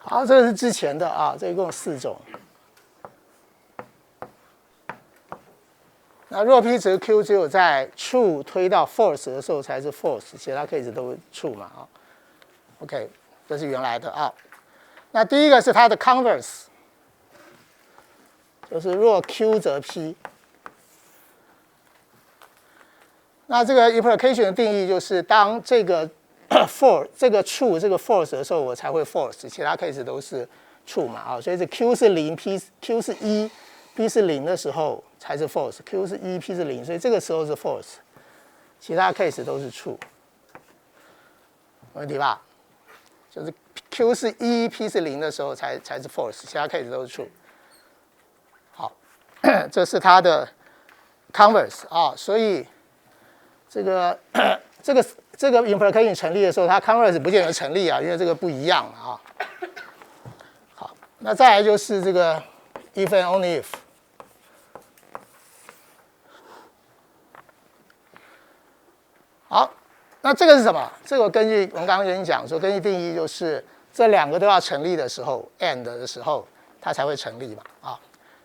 好，这个是之前的啊，这一共4种。那若 p 值 q 只有在 true 推到 false 的时候才是 false， 其他 case 都 true 嘛啊。OK， 这是原来的啊。那第一个是它的 converse， 就是若 q 则 p。那这个 implication 的定义就是当这个for 这个 true 这个 false 的时候，我才会 false， 其他 case 都是 true 嘛啊。所以这 q 是0 ，q 是1。p 是0的时候才是 false，q 是1 ，p 是0，所以这个时候是 false， 其他 case 都是 true， 没问题吧？就是 q 是1 ，p 是0的时候才是 false， 其他 case 都是 true。好，这是它的 converse 啊，所以这个implication 成立的时候，它 converse 不见得成立啊，因为这个不一样啊。好，那再来就是这个 if and only if。好，那这个是什么？这个根据我们刚刚跟你讲说，根据定义就是这2个都要成立的时候 ，and 的时候，它才会成立嘛啊。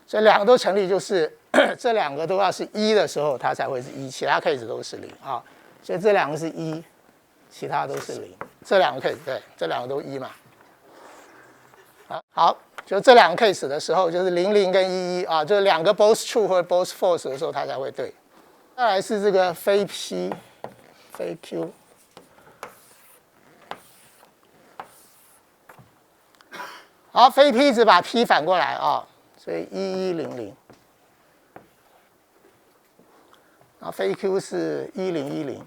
所以2个都成立，就是这2个都要是1的时候，它才会是1，其他 case 都是0啊。所以这2个是1，其他都是0。这2个 case 对，这2个都1嘛。好，就这2个 case 的时候，就是00跟11啊，就是2个 both true 或者 both false 的时候，它才会对。再来是这个非 p。非 q， 好，非 p 只把 p 反过来啊，所以1100，然后非 q 是1010，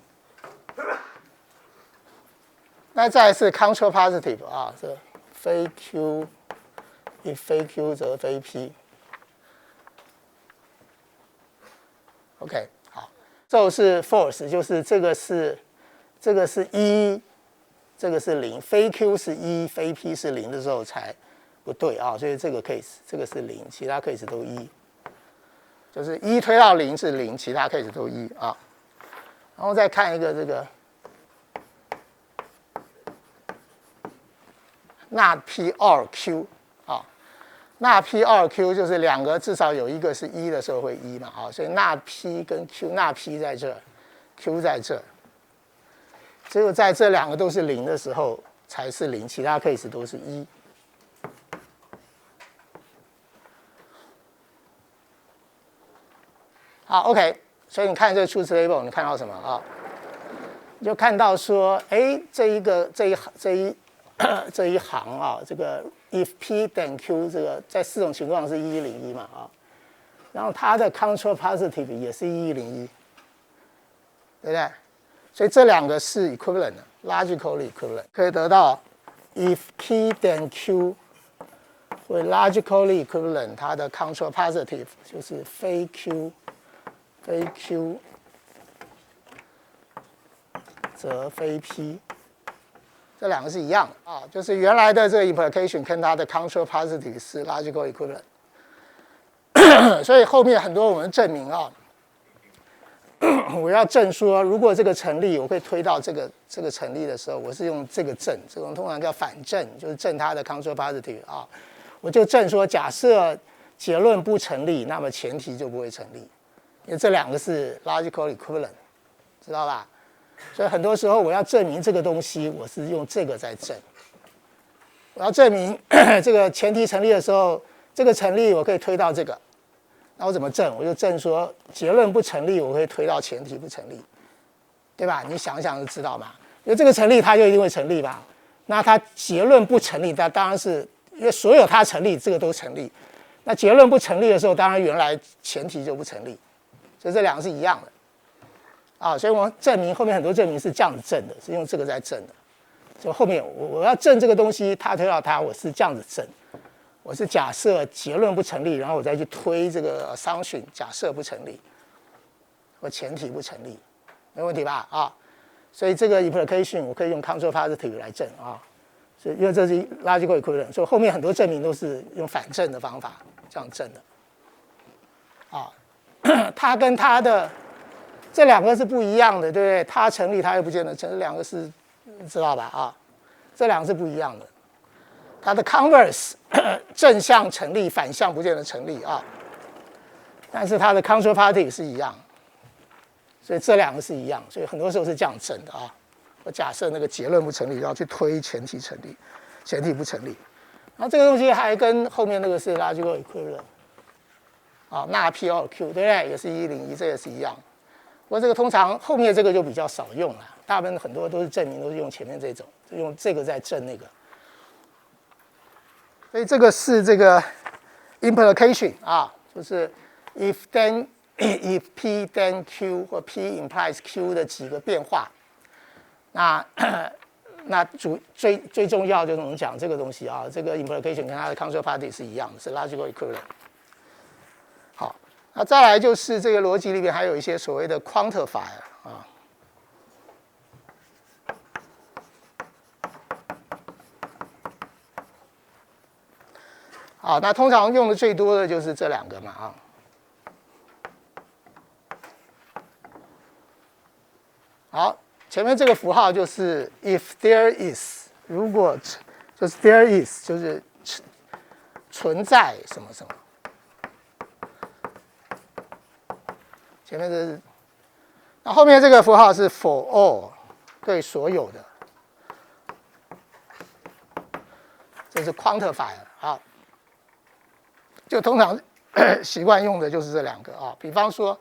那再来是 control positive 啊，这非 q， if 非 q 则非 p。OK。这是 false， 就是这个是1，这个是0，非 q 是1，非 p 是0的时候才不对啊，所以这个 case 这个是0，其他 case 都1，就是1推到0是0，其他 case 都1啊。然后再看一个这个 not p or q 啊。那 p 2q 就是2个至少有一个是1的时候会1嘛啊，所以那 p 跟 q， 那 p 在这 ，q 在这，只有在这2个都是0的时候才是0，其他 case 都是1。好 ，OK， 所以你看这个 truth table， 你看到什么啊？你就看到说，哎，这一行啊，这个 if p 等 q 这个在4种情况是1101嘛啊，然后它的 control positive 也是1101，对不对？所以这2个是 equivalent 的 ，logically equivalent， 可以得到 if p 等 q 会 logically equivalent， 它的 control positive 就是非 q 则非 p。这2个是一样的啊，就是原来的这个 implication 跟它的 control positive 是 logical equivalent， 所以后面很多我们证明啊，我要证说如果这个成立，我会推到这个成立的时候，我是用这个证，这种通常叫反证，就是证它的 control positive 啊，我就证说假设结论不成立，那么前提就不会成立，因为这2个是 logical equivalent， 知道吧？所以很多时候我要证明这个东西，我是用这个在证。我要证明这个前提成立的时候，这个成立我可以推到这个，那我怎么证？我就证说结论不成立，我会推到前提不成立，对吧？你想想就知道嘛。因为这个成立，它就一定会成立吧？那它结论不成立，那当然是因为所有它成立，这个都成立。那结论不成立的时候，当然原来前提就不成立，所以这2个是一样的。啊，所以我证明后面很多证明是这样子证的，是用这个在证的。所以后面我要证这个东西，它推到它，我是这样子证。我是假设结论不成立，然后我再去推这个 assumption， 假设不成立，或前提不成立，没问题吧？啊，所以这个 implication 我可以用 control positive 来证啊。所以因为这是 logical equivalent， 所以后面很多证明都是用反证的方法这样证的。啊，它跟它的这2个是不一样的，对不对？它成立，它又不见得成立，2个是知道吧？啊，这2个是不一样的。它的 converse 正向成立，反向不见得成立啊。但是它的 counterparty 是一样，所以这两个是一样，所以很多时候是这样证的啊。我假设那个结论不成立，然后去推前提成立，前提不成立。然后这个东西还跟后面那个是 logical equivalent 啊，那 P 2 Q 对不对？也是101，这也是一样。不过这个通常后面这个就比较少用了，大部分很多都是证明都是用前面这种，就用这个在证那个。所以这个是这个 implication 啊，就是 if P then Q 或 P implies Q 的几个变化。那最重要就是我们讲这个东西啊，这个 implication 跟它的 counterparty 是一样的，是 logical equivalent。好，那再来就是这个逻辑里面还有一些所谓的 quantifier 啊。好，那通常用的最多的就是这两个嘛啊。好，前面这个符号就是 if there is， 如果就是 there is 就是存在什么什么。前面是，那后面这个符号是 for all， 对所有的，这是 quantifier 啊。就通常习惯用的就是这两个啊，比方说，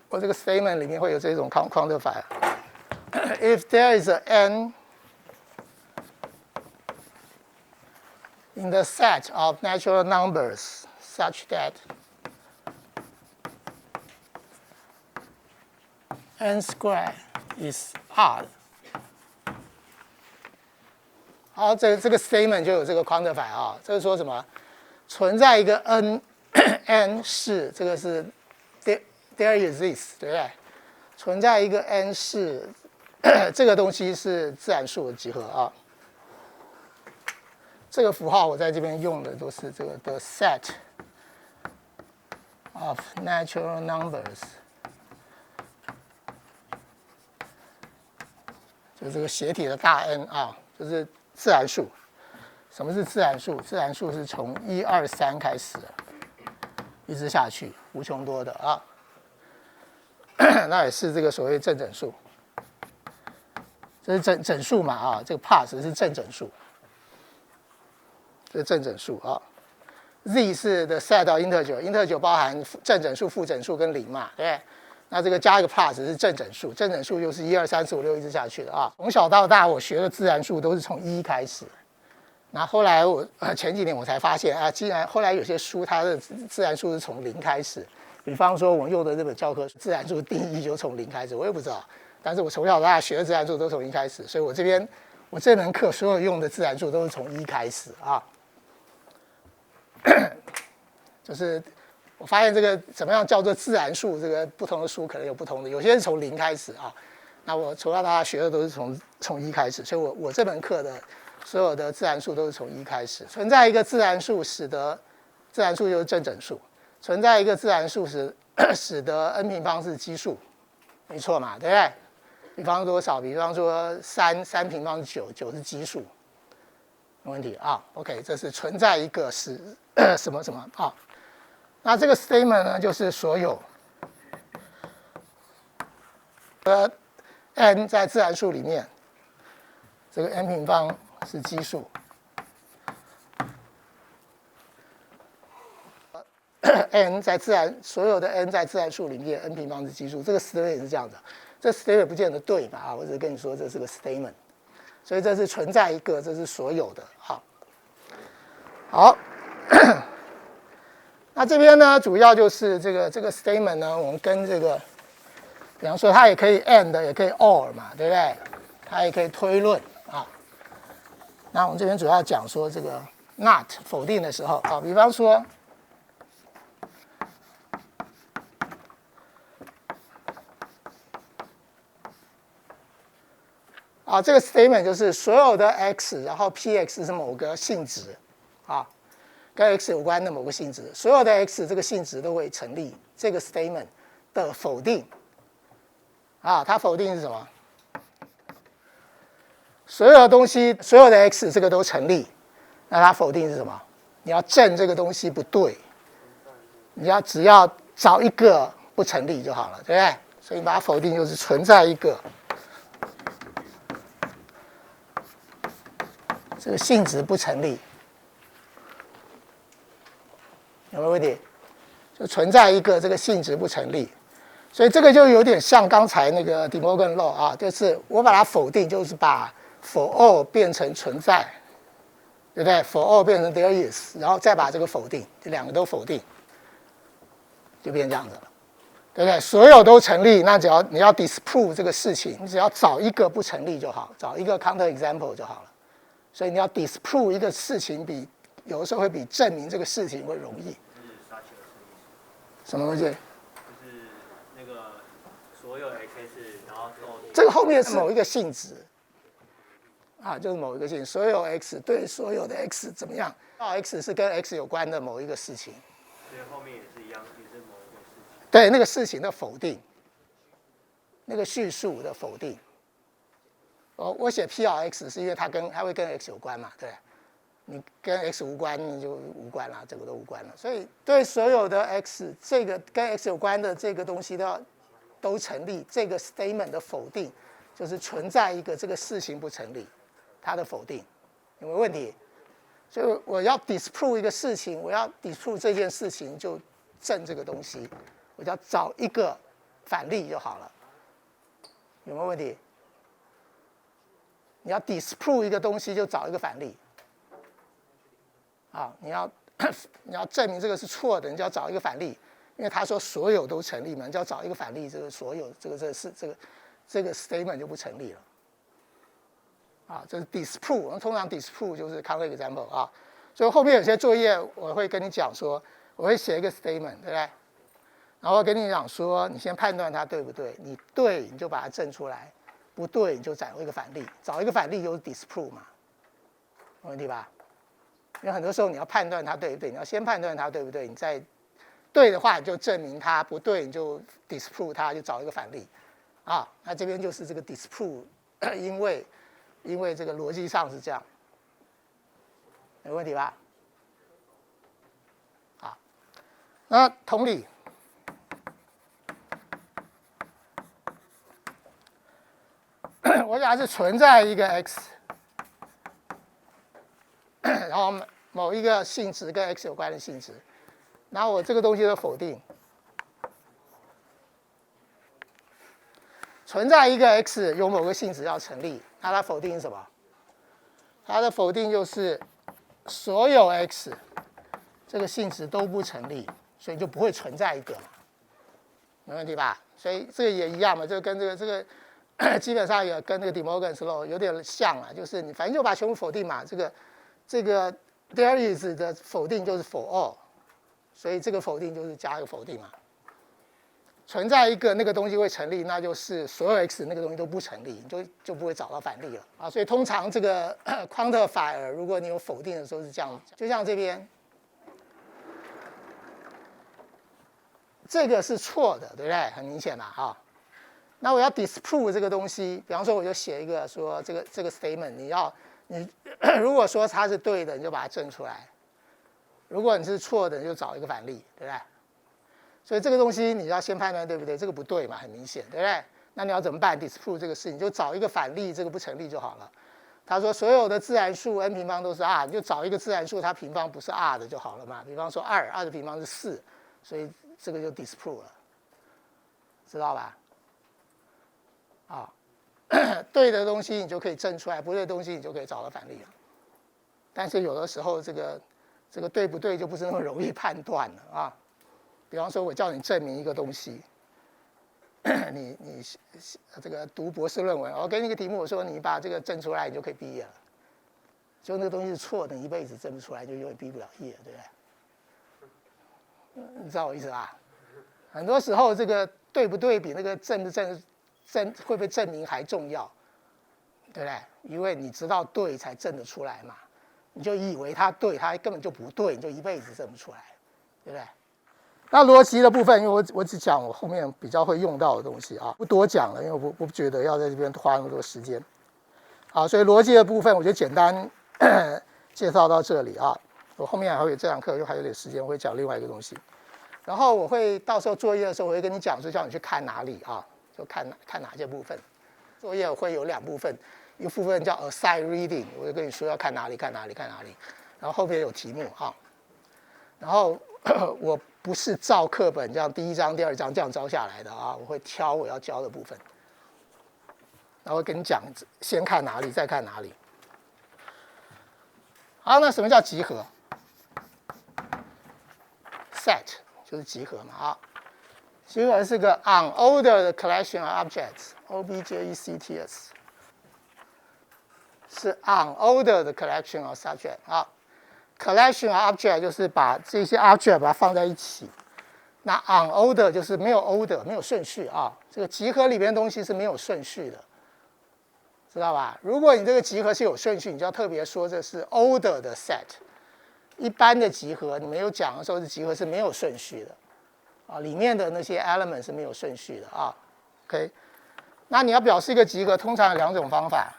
我这个 statement 里面会有这种 quantifier。If there is an n in the set of natural numbers such that n squared is odd， 好，这个 statement 就有这个 quantifier 啊，这是说什么？存在一个 n 是这个是 there exists， 对不对？存在一个 n 是这个东西是自然数的集合啊。这个符号我在这边用的都是这个 the set of natural numbers， 就这个斜体的大 N 啊，就是自然数。什么是自然数？自然数是从1、2、3开始，一直下去，无穷多的啊。那也是这个所谓正整数，这是整数嘛啊？这个 pass 是正整数，这是正整数啊。Z 是 the set of integer 包含正整数、负整数跟零嘛，对不对？那这个加一个 plus 是正整数，正整数就是1、2、3、4、5、6一直下去的啊。从小到大我学的自然数都是从1开始。那后来我前几年我才发现啊，既然后来有些书它的自然数是从0开始，比方说我们用的这本教科书自然数定义就从0开始，我也不知道。但是我从小到大学的自然数都从1开始，所以我这门课所有用的自然数都是从1开始啊。就是我发现这个怎么样叫做自然数，这个不同的书可能有不同的，有些是从0开始啊。那我从小到大学的都是从1开始，所以我这门课的所有的自然数都是从1开始。存在一个自然数，使得自然数就是正整数；存在一个自然数使得 n 平方是奇数，没错嘛，对不对？比方多少？比方说3平方是9， 9是奇数，没问题啊。OK， 这是存在一个是什么什么啊？那这个 statement 呢，就是所有n 在自然数里面，这个 n 平方是奇数，n 在所有的 n 在自然数里面 n 平方是奇数，这个 statement 也是这样的。这 statement 不见得对嘛啊，我只是跟你说这是个 statement， 所以这是存在一个，这是所有的。好，那这边呢，主要就是这个 statement 呢，我们跟这个，比方说它也可以 and， 也可以 or 嘛，对不对？它也可以推论啊。那我们这边主要讲说这个 not 否定的时候啊，比方说。啊，这个 statement 就是所有的 x， 然后 px 是某个性质，啊，跟 x 有关的某个性质，所有的 x 这个性质都会成立这个 statement 的否定，啊，它否定是什么？所有的东西，所有的 x 这个都成立，那它否定是什么？你要证这个东西不对，你只要找一个不成立就好了，对不对？所以你把它否定就是存在一个这个性质不成立，有没有问题？就存在一个这个性质不成立，所以这个就有点像刚才那个 De Morgan Law 啊，就是我把它否定，就是把 for all 变成存在，对不对 ？for all 变成 there is， 然后再把这个否定，这两个都否定，就变这样子了，对不对？所有都成立，那只要你要 disprove 这个事情，你只要找一个不成立就好，找一个 counter example 就好了。所以你要 disprove 一个事情有的时候会比证明这个事情会容易。什么东西？就是那个所有 x， 然后这个后面是某一个性质啊，就是某一个性质，所有 x 对所有的 x 怎么样？x 是跟 x 有关的某一个事情。所以后面也是一样，也是某一个事情。对，那个事情的否定，那个叙述的否定。我写 P(x) 是因为它会跟 x 有关嘛，对。你跟 x 无关，你就无关了，这个都无关了。所以对所有的 x， 这个跟 x 有关的这个东西都成立。这个 statement 的否定就是存在一个这个事情不成立，它的否定有没有问题？所以我要 disprove 一个事情，我要 disprove 这件事情就证这个东西，我就要找一个反例就好了，有没有问题？你要 disprove 一个东西就找一个反例。啊，你要证明这个是错的，你就要找一个反例，因为他说所有都成立嘛，你就要找一个反例，这个所有这个 statement 就不成立了。啊，这是 disprove， 通常 disprove 就是 counter example 啊，所以后面有些作业我会跟你讲说，我会写一个 statement， 对不对？然后跟你讲说，你先判断它对不对，你对你就把它证出来，不对你就找一个反例，找一个反例就是 disprove 嘛，没问题吧？因为很多时候你要判断它对不对，你要先判断它对不对，你再对的话你就证明它不对，你就 disprove 它，就找一个反例啊。那这边就是这个 disprove， 因为这个逻辑上是这样，没问题吧？好，那同理，我假设存在一个 x。然后某一个性质跟 x 有关的性质，然后我这个东西的否定，存在一个 x 有某个性质要成立，那它否定是什么？它的否定就是所有 x 这个性质都不成立，所以就不会存在一个嘛，没问题吧？所以这个也一样嘛，就跟这个基本上也跟那个 De Morgan's Law 有点像啊，就是你反正就把全部否定嘛，这个 there is 的否定就是 for all， 所以这个否定就是加一个否定嘛。存在一个那个东西会成立，那就是所有 x 那个东西都不成立，你就不会找到反例了啊。所以通常这个 quantifier 如果你有否定的时候是这样，就像这边，这个是错的，对不对？很明显嘛啊。那我要 disprove 这个东西，比方说我就写一个说这个 statement， 你如果说它是对的，你就把它证出来；如果你是错的，你就找一个反例，对不对？所以这个东西你要先判断对不对，这个不对嘛，很明显，对不对？那你要怎么办 ？disprove 这个事情，就找一个反例，这个不成立就好了。他说所有的自然数 n 平方都是 r， 你就找一个自然数，它平方不是 r 的就好了嘛。比方说2的平方是4，所以这个就 disprove 了，知道吧？啊。对的东西你就可以证出来，不对的东西你就可以找到反例了。但是有的时候这个对不对就不是那么容易判断了啊。比方说我叫你证明一个东西，你这个读博士论文，我给你一个题目，我说你把这个证出来，你就可以毕业了。就那个东西是错的，你一辈子证不出来，就永远毕不了业，对不对？你知道我意思吧？很多时候这个对不对比那个证不证会不会证明还重要，对不对？因为你知道对才证得出来嘛，你就以为它对，它根本就不对，你就一辈子证不出来，对不对？那逻辑的部分，因为我只讲我后面比较会用到的东西啊，不多讲了，因为我不觉得要在这边花那么多时间。好，所以逻辑的部分我就简单介绍到这里啊。我后面还会有这堂课，又还有点时间，我会讲另外一个东西。然后我会到时候作业的时候，我会跟你讲说，叫你去看哪里啊，就看哪些部分。作业会有2部分，一个部分叫 aside reading， 我就跟你说要看哪里，然后后边有题目啊。然后我不是照课本这样第1章、第2章这样招下来的啊，我会挑我要教的部分，然后跟你讲先看哪里，再看哪里。好，那什么叫集合？Set 就是集合嘛啊。集合是个 unordered collection of objects，objects 是 unordered collection of subject 啊。collection of object 就是把这些 object 把它放在一起。那 unordered 就是没有 order， 没有顺序啊。这个集合里面的东西是没有顺序的，知道吧？如果你这个集合是有顺序，你就要特别说这是 ordered 的 set。一般的集合，你没有讲的时候，是集合是没有顺序的啊，里面的那些 element 是没有顺序的啊。OK， 那你要表示一个集合，通常有2种方法。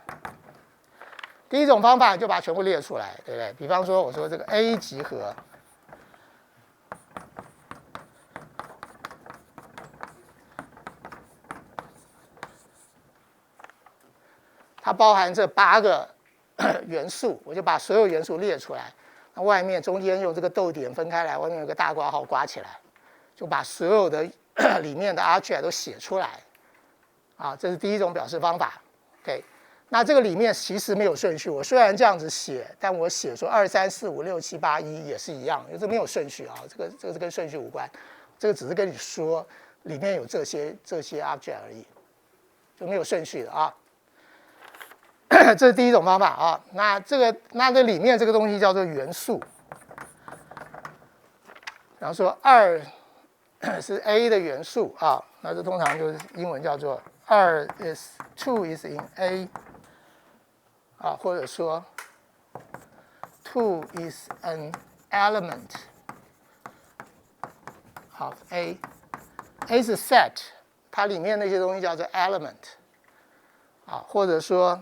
第一种方法就把它全部列出来，对不对？比方说，我说这个 A 集合，它包含这8个元素，我就把所有元素列出来。那外面中间用这个逗点分开来，外面有个大括号刮起来，就把所有的里面的 object 都写出来。啊，这是第一种表示方法。OK， 那这个里面其实没有顺序，我虽然这样子写，但我写说2、3、4、5、6、7、8、1也是一样，因为这没有顺序啊，这个是跟顺序无关，这个只是跟你说里面有这些 object 而已，就没有顺序的啊。这是第一种方法啊。那这里面这个东西叫做元素。然后说2是 A 的元素啊，那这通常就是英文叫做2 is in A 啊，或者说2 is an element of A。A 是 set， 它里面那些东西叫做 element 啊，或者说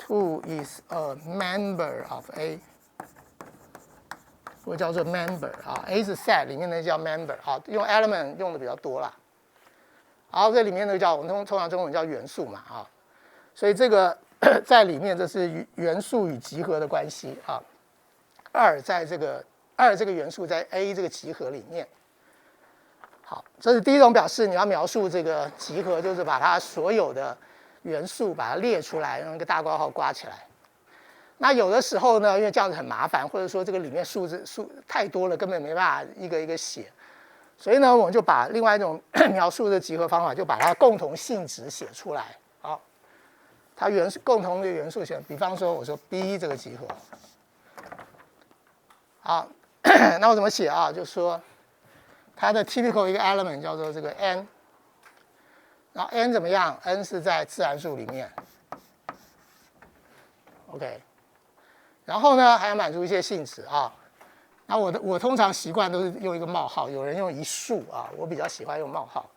2 is a member of A， 或者叫做 member 啊 ，A 是 set 里面那叫 member 啊，用 element 用的比较多啦。好，这里面那个叫我们通常中文叫元素嘛啊，所以这个在里面这是元素与集合的关系啊。2这个元素在 A 这个集合里面。好，这是第一种表示，你要描述这个集合，就是把它所有的元素把它列出来，用一个大括号刮起来。那有的时候呢，因为这样子很麻烦，或者说这个里面数太多了，根本没办法一个一个写，所以呢，我们就把另外一种描述的集合方法，就把它共同性质写出来。好，它共同的元素写，比方说我说 B 这个集合，好，那我怎么写啊？就说它的 typical 一个 element 叫做这个 n， 然后 n 怎么样 ？n 是在自然数里面 ，OK。然后呢，还要满足一些性质啊。那我通常习惯都是用一个冒号，有人用一竖啊，我比较喜欢用冒号，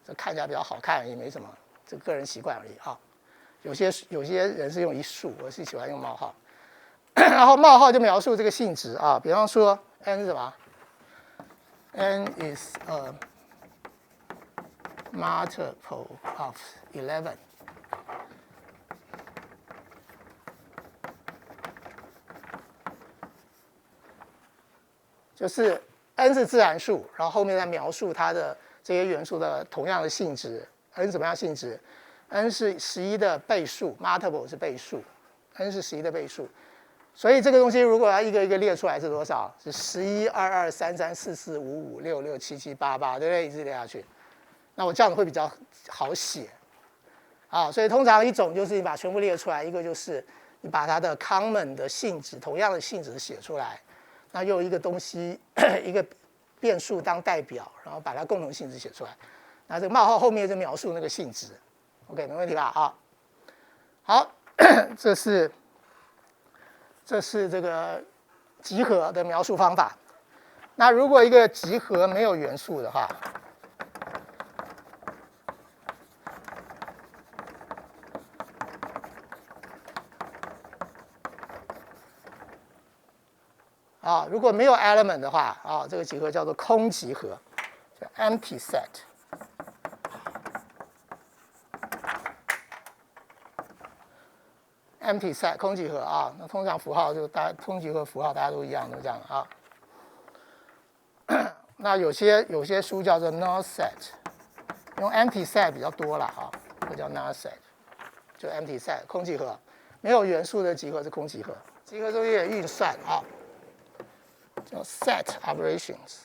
这看起来比较好看，也没什么，这个人习惯而已啊。有些人是用一竖，我是喜欢用冒号。然后冒号就描述这个性质啊，比方说 n 是什么 ？n is a multiple of 11。就是 n 是自然数，然后后面再描述它的这些元素的同样的性质。n 怎么样性质 ？n 是11的倍数 ，multiple 是倍数 ，n 是11的倍数。所以这个东西如果要一个一个列出来是多少？是11、22、33、44、55、66、77、88，对不对？一直列下去。那我这样子会比较好写啊。所以通常一种就是你把全部列出来，一个就是你把它的 common 的性质，同样的性质写出来。那用一个东西一个变数当代表，然后把它共同性质写出来。那这个冒号后面就描述那个性质 ，OK， 没问题吧？啊，好，这是这个集合的描述方法。那如果一个集合没有元素的话，啊，如果没有 element 的话啊，这个集合叫做空集合，叫 empty set。empty set 空集合啊，那通常符号就空集合符号大家都一样，都这样啊。那有些书叫做 null set， 用 empty set 比较多了啊，这叫 null set， 就 empty set 空集合，没有元素的集合是空集合。集合中间有运算啊，叫 set operations，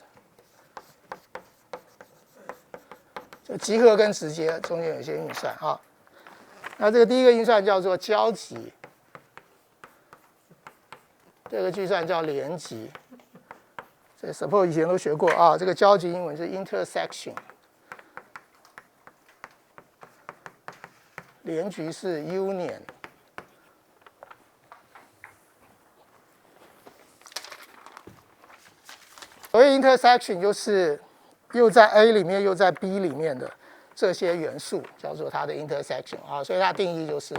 就集合跟直接中间有一些运算啊。那这个第一个运算叫做交集，这个计算叫连集。这 suppose 以前都学过啊，这个交集英文是 intersection， 连局是 union。所谓 intersection 就是又在 A 里面又在 B 里面的这些元素，叫做它的 intersection 啊，所以它定义就是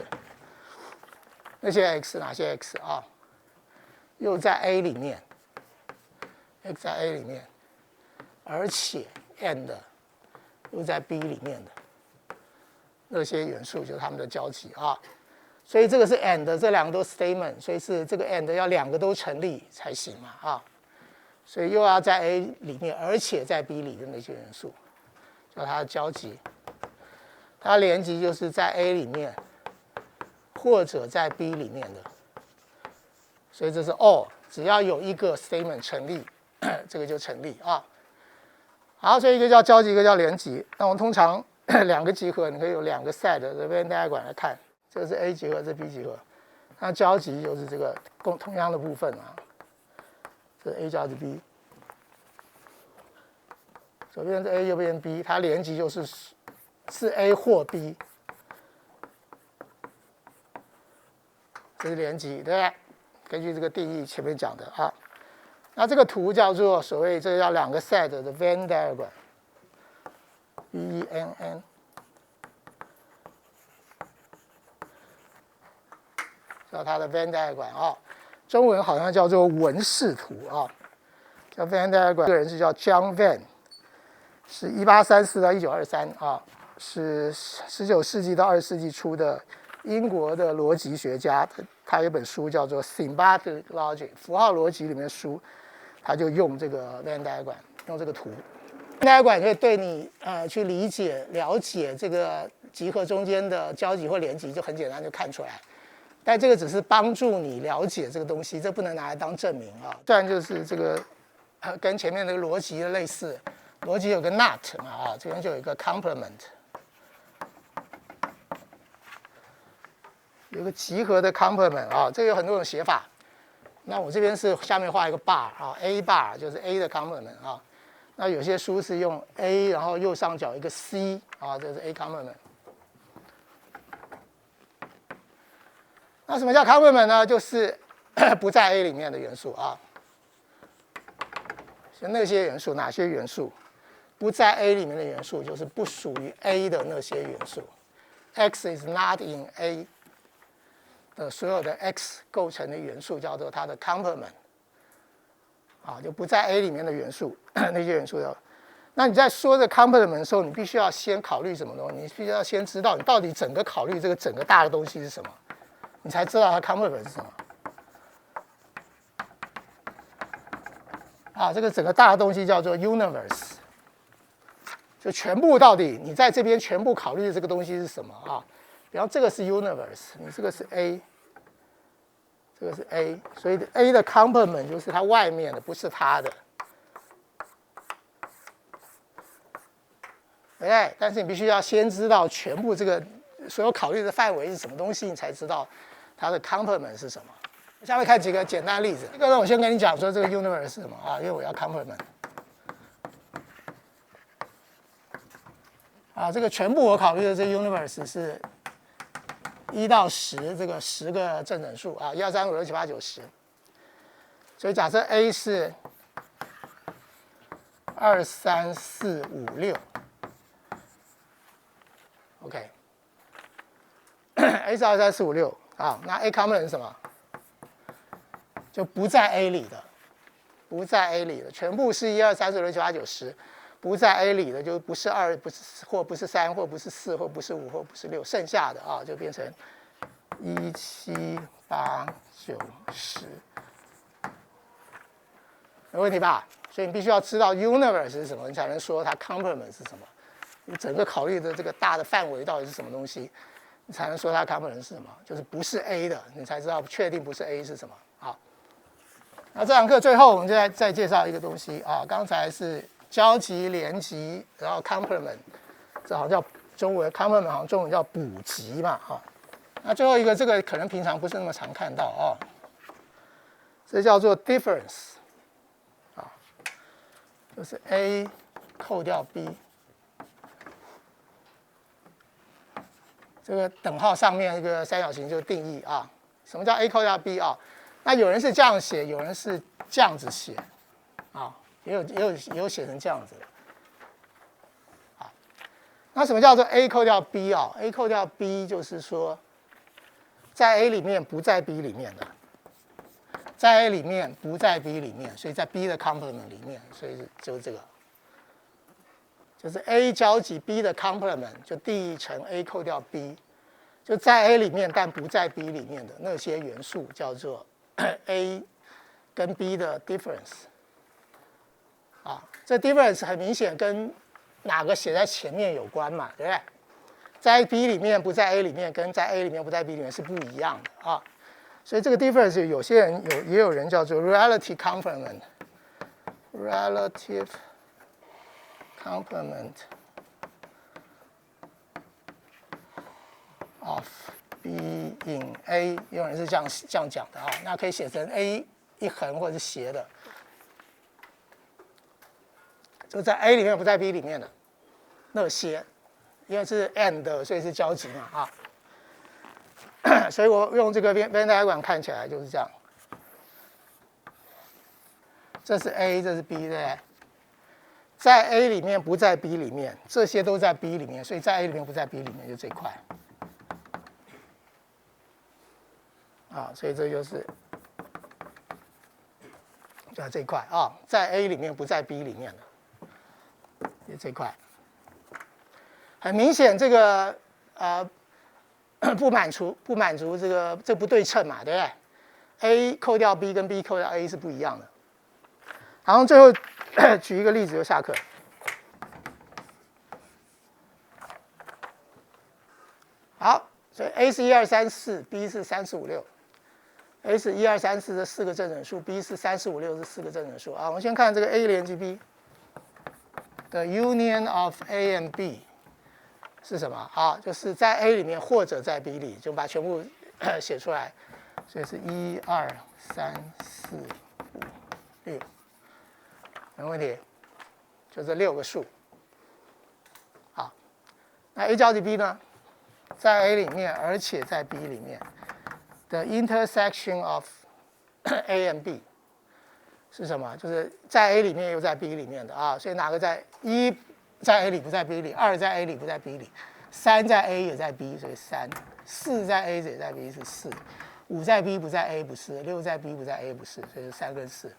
那些 x 哪些 x 啊，又在 A 里面 ，x 在 A 里面，而且 and 又在 B 里面的那些元素，就是它们的交集啊。所以这个是 and， 这两个都 statement， 所以是这个 and 要两个都成立才行嘛啊。所以又要在 A 里面，而且在 B 里的那些元素，叫它的交集。它连集就是在 A 里面，或者在 B 里面的。所以这是 all， 只要有一个 statement 成立，这个就成立啊。好，所以一个叫交集，一个叫连集。那我们通常两个集合，你可以有两个 set 的 Venn diagram 来看，这个是 A 集合，这是 B 集合。那交集就是这个同样的部分啊。这 A 加是 B， 左边是 A， 右边 B， 它连集就是A 或 B， 这是连集，对不对？根据这个定义前面讲的啊，那这个图叫做所谓这个叫两个 set 的 Venn diagram，VENN， 叫它的 Venn diagram 啊。中文好像叫做文氏图啊，叫 Venn diagram。这个人是叫 John Venn， 是1834到1923啊，是19世纪到20世纪初的英国的逻辑学家。他有本书叫做《Symbolic Logic》，符号逻辑里面的书，他就用这个 Venn diagram， 用这个图。Venn diagram 可以对你去理解、了解这个集合中间的交集或连集，就很简单就看出来。但这个只是帮助你了解这个东西，这不能拿来当证明啊。虽然就是这个跟前面那个逻辑的类似，逻辑有个 not 嘛啊，这边就有一个 complement， 有个集合的 complement 啊，这个有很多种写法。那我这边是下面画一个 bar 啊 ，A bar 就是 A 的 complement 啊。那有些书是用 A， 然后右上角一个 C 啊，这是 A complement。那什么叫 complement 呢？就是不在 A 里面的元素啊。就那些元素，哪些元素不在 A 里面的元素，就是不属于 A 的那些元素。X is not in A 的所有的 X 构成的元素叫做它的 complement。啊，就不在 A 里面的元素，那些元素要。那你在说这 complement 的时候，你必须要先考虑什么东西？你必须要先知道你到底整个考虑这个整个大的东西是什么。你才知道它 complement 是什么啊？这个整个大的东西叫做 universe， 就全部到底你在这边全部考虑的这个东西是什么啊？比方这个是 universe， 你这个是 A， 这个是 A， 所以 A 的 complement 就是它外面的，不是它的，对不对？但是你必须要先知道全部这个所有考虑的范围是什么东西，你才知道它的 complement 是什么。下面看几个简单例子。这个呢，我先跟你讲说这个 universe 是什么啊，因为我要 complement。啊，这个全部我考虑的这个 universe 是1到10，这个10个正整数啊，1、2、3、5、6、7、8、9、10。所以假设 A 是2、3、4、5、6。OK。A 是2、3、4、5、6啊，那 A complement 是什么？就不在 A 里的，不在 A 里的，全部是1、2、3、4、5、6、7、8、9、10，不在 A 里的就不是2，不是或不是3，或不是4，或不是5，或不是6，剩下的啊就变成1、7、8、9、10，没问题吧？所以你必须要知道 universe 是什么，你才能说它 complement 是什么。你整个考虑的这个大的范围到底是什么东西，你才能说它 complement 是什么，就是不是 A 的，你才知道确定不是 A 是什么。好，那这堂课最后我们就再介绍一个东西啊，刚才是交集、联集，然后 complement， 这好像叫中文 complement， 好像中文叫补集嘛啊。那最后一个这个可能平常不是那么常看到啊，这叫做 difference。就是 A 扣掉 B， 这个等号上面一个三角形就定义啊，什么叫 A 扣掉 B 啊？那有人是这样写，有人是这样子写，啊，也有写成这样子的，啊，那什么叫做 A 扣掉 B 啊 ？A 扣掉 B 就是说，在 A 里面不在 B 里面的。在 A 里面不在 B 里面，所以在 B 的 complement 里面，所以就是这个，就是 A 交集 B 的 complement 就定义成 A 扣掉 B， 就在 A 里面但不在 B 里面的那些元素叫做 A 跟 B 的 difference。啊，这 difference 很明显跟哪个写在前面有关嘛，对不对？在 B 里面不在 A 里面，跟在 A 里面不在 B 里面是不一样的啊。所以这个 difference 有些人也有人叫做 relative complement，relative complement of B in A， 有人是这样讲的啊，那可以写成 A 一横或者是斜的，就在 A 里面不在 B 里面的那些，因为是 and， 所以是交集嘛啊。所以我用这个 Venn diagram 看起来就是这样，这是 A， 这是 B， 对不对？在 A 里面不在 B 里面，这些都在 B 里面，所以在 A 里面不在 B 里面就这一块。啊，所以这就是这一块啊，在 A 里面不在 B 里面的，就这一块。很明显，这个不满足这不对称嘛，对不对 ？A 扣掉 B 跟 B 扣掉 A 是不一样的。然后最后举一个例子就下课。好，所以 A 是1、2、3、4 ，B 是3、4、5、6。A 是1、2、3、4这4个正整数 ，B 是3、4、5、6这4个正整数啊。我们先看这个 A 连接 B 的 union of A and B。是什么啊？就是在 A 里面或者在 B 里，就把全部写出来。所以是1、2、3、4、5、6，没问题，就这6个数。好，那 A 交集 B 呢？在 A 里面，而且在 B 里面的 intersection of A and B 是什么？就是在 A 里面又在 B 里面的啊。所以哪个在1？在 A 里不在 B 里，2在 A 里不在 B 里，3在 A 也在 B， 所以3，4在 A 也在 B 是4，5在 B 不在 A 不是，6在 B 不在 A 不是，所以是3跟4，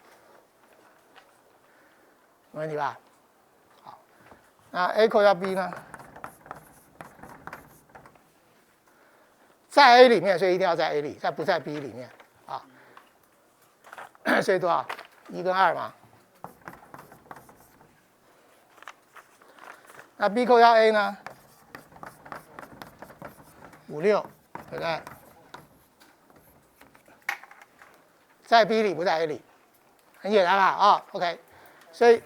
没问题吧？好，那 A 扣掉 B 呢？在 A 里面，所以一定要在 A 里，在不在 B 里面啊？所以多少？1跟2嘛。那 B 扣掉 A 呢？5、6，对不对？在 B 里不在 A 里，很简单吧？啊 ，OK。所以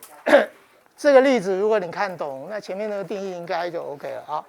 这个例子如果你看懂，那前面那个定义应该就 OK 了啊。